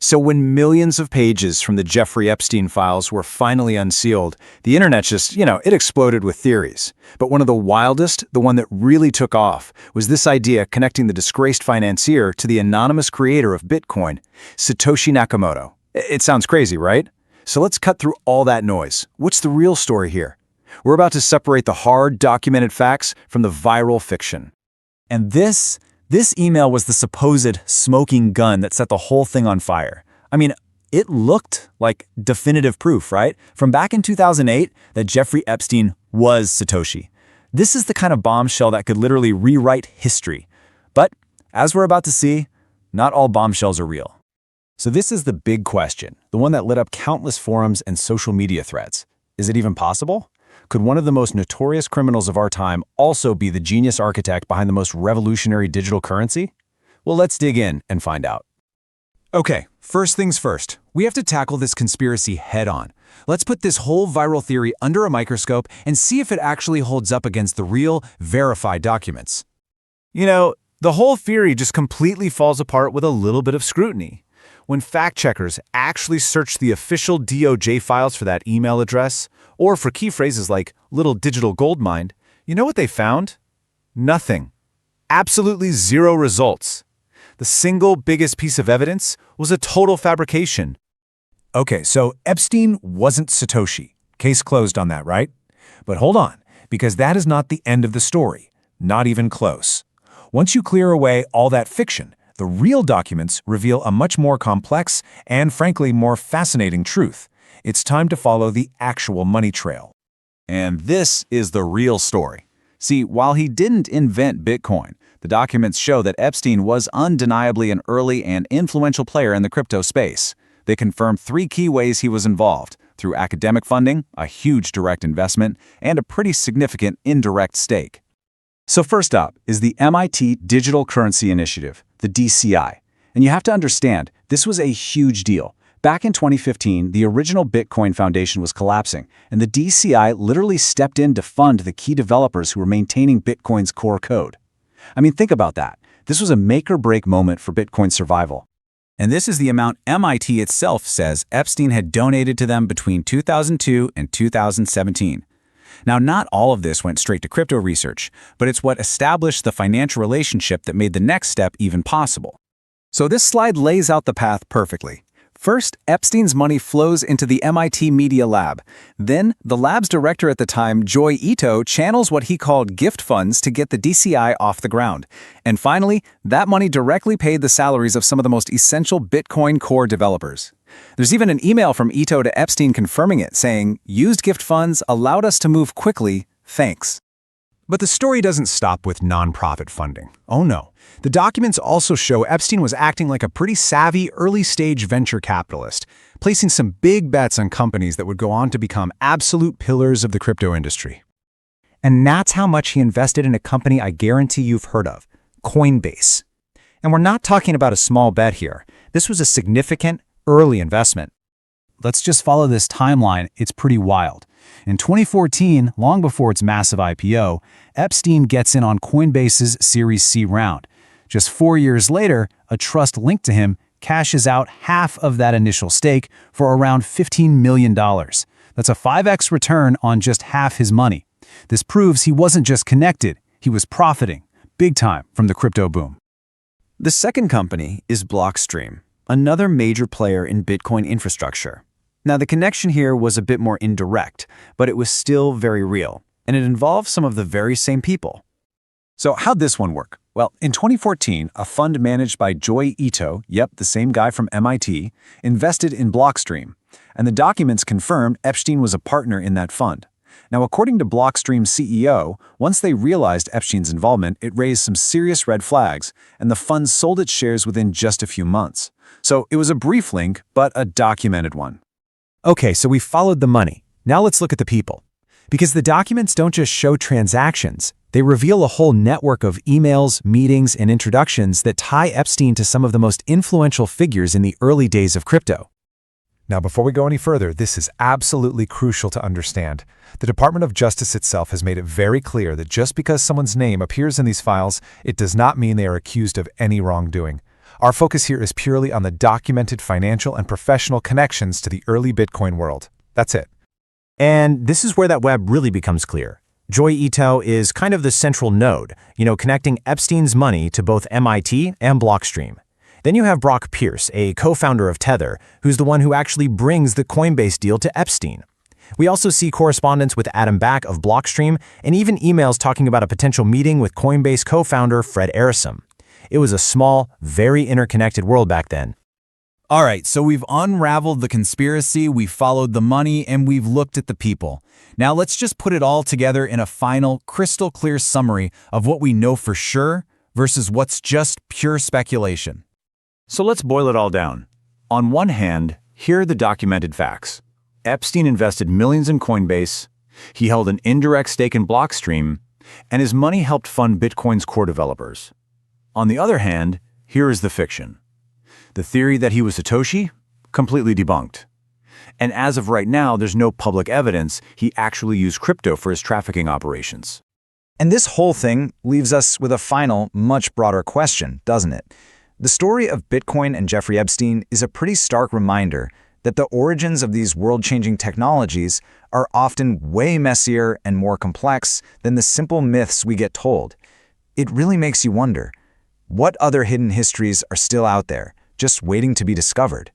So when millions of pages from the Jeffrey Epstein files were finally unsealed, the internet just, it exploded with theories. But one of the wildest, the one that really took off, was this idea connecting the disgraced financier to the anonymous creator of Bitcoin, Satoshi Nakamoto. It sounds crazy, right? So let's cut through all that noise. What's the real story here? We're about to separate the hard, documented facts from the viral fiction. And this email was the supposed smoking gun that set the whole thing on fire. I mean, it looked like definitive proof, right? From back in 2008 that Jeffrey Epstein was Satoshi. This is the kind of bombshell that could literally rewrite history. But as we're about to see, not all bombshells are real. So this is the big question, the one that lit up countless forums and social media threads. Is it even possible? Could one of the most notorious criminals of our time also be the genius architect behind the most revolutionary digital currency? Well, let's dig in and find out. Okay, first things first. We have to tackle this conspiracy head-on. Let's put this whole viral theory under a microscope and see if it actually holds up against the real, verified documents. The whole theory just completely falls apart with a little bit of scrutiny. When fact-checkers actually searched the official DOJ files for that email address, or for key phrases like little digital gold mine, you know what they found? Nothing. Absolutely zero results. The single biggest piece of evidence was a total fabrication. Okay, so Epstein wasn't Satoshi. Case closed on that, right? But hold on, because that is not the end of the story. Not even close. Once you clear away all that fiction, the real documents reveal a much more complex and, frankly, more fascinating truth. It's time to follow the actual money trail. And this is the real story. See, while he didn't invent Bitcoin, the documents show that Epstein was undeniably an early and influential player in the crypto space. They confirm 3 key ways he was involved: through academic funding, a huge direct investment, and a pretty significant indirect stake. So first up is the MIT Digital Currency Initiative, the DCI. And you have to understand, this was a huge deal. Back in 2015, the original Bitcoin Foundation was collapsing, and the DCI literally stepped in to fund the key developers who were maintaining Bitcoin's core code. I mean, think about that. This was a make-or-break moment for Bitcoin's survival. And this is the amount MIT itself says Epstein had donated to them between 2002 and 2017. Now, not all of this went straight to crypto research, but it's what established the financial relationship that made the next step even possible. So this slide lays out the path perfectly. First, Epstein's money flows into the MIT Media Lab. Then, the lab's director at the time, Joi Ito, channels what he called gift funds to get the DCI off the ground. And finally, that money directly paid the salaries of some of the most essential Bitcoin core developers. There's even an email from Ito to Epstein confirming it, saying, "Used gift funds allowed us to move quickly, thanks." But the story doesn't stop with nonprofit funding. Oh no. The documents also show Epstein was acting like a pretty savvy early-stage venture capitalist, placing some big bets on companies that would go on to become absolute pillars of the crypto industry. And that's how much he invested in a company I guarantee you've heard of, Coinbase. And we're not talking about a small bet here. This was a significant, early investment. Let's just follow this timeline. It's pretty wild. In 2014, long before its massive IPO, Epstein gets in on Coinbase's Series C round. Just 4 years later, a trust linked to him cashes out half of that initial stake for around $15 million. That's a 5x return on just half his money. This proves he wasn't just connected, he was profiting, big time, from the crypto boom. The second company is Blockstream, another major player in Bitcoin infrastructure. Now, the connection here was a bit more indirect, but it was still very real, and it involved some of the very same people. So how'd this one work? Well, in 2014, a fund managed by Joi Ito, yep, the same guy from MIT, invested in Blockstream, and the documents confirmed Epstein was a partner in that fund. Now, according to Blockstream's CEO, once they realized Epstein's involvement, it raised some serious red flags, and the fund sold its shares within just a few months. So it was a brief link, but a documented one. Okay, so we followed the money. Now let's look at the people. Because the documents don't just show transactions, they reveal a whole network of emails, meetings, and introductions that tie Epstein to some of the most influential figures in the early days of crypto. Now, before we go any further, this is absolutely crucial to understand. The Department of Justice itself has made it very clear that just because someone's name appears in these files, it does not mean they are accused of any wrongdoing. Our focus here is purely on the documented financial and professional connections to the early Bitcoin world. That's it. And this is where that web really becomes clear. Joy Ito is kind of the central node, connecting Epstein's money to both MIT and Blockstream. Then you have Brock Pierce, a co-founder of Tether, who's the one who actually brings the Coinbase deal to Epstein. We also see correspondence with Adam Back of Blockstream and even emails talking about a potential meeting with Coinbase co-founder Fred Arison. It was a small, very interconnected world back then. All right, so we've unraveled the conspiracy, we've followed the money, and we've looked at the people. Now let's just put it all together in a final, crystal clear summary of what we know for sure versus what's just pure speculation. So let's boil it all down. On one hand, here are the documented facts. Epstein invested millions in Coinbase, he held an indirect stake in Blockstream, and his money helped fund Bitcoin's core developers. On the other hand, here is the fiction. The theory that he was Satoshi? Completely debunked. And as of right now, there's no public evidence he actually used crypto for his trafficking operations. And this whole thing leaves us with a final, much broader question, doesn't it? The story of Bitcoin and Jeffrey Epstein is a pretty stark reminder that the origins of these world-changing technologies are often way messier and more complex than the simple myths we get told. It really makes you wonder, what other hidden histories are still out there, just waiting to be discovered?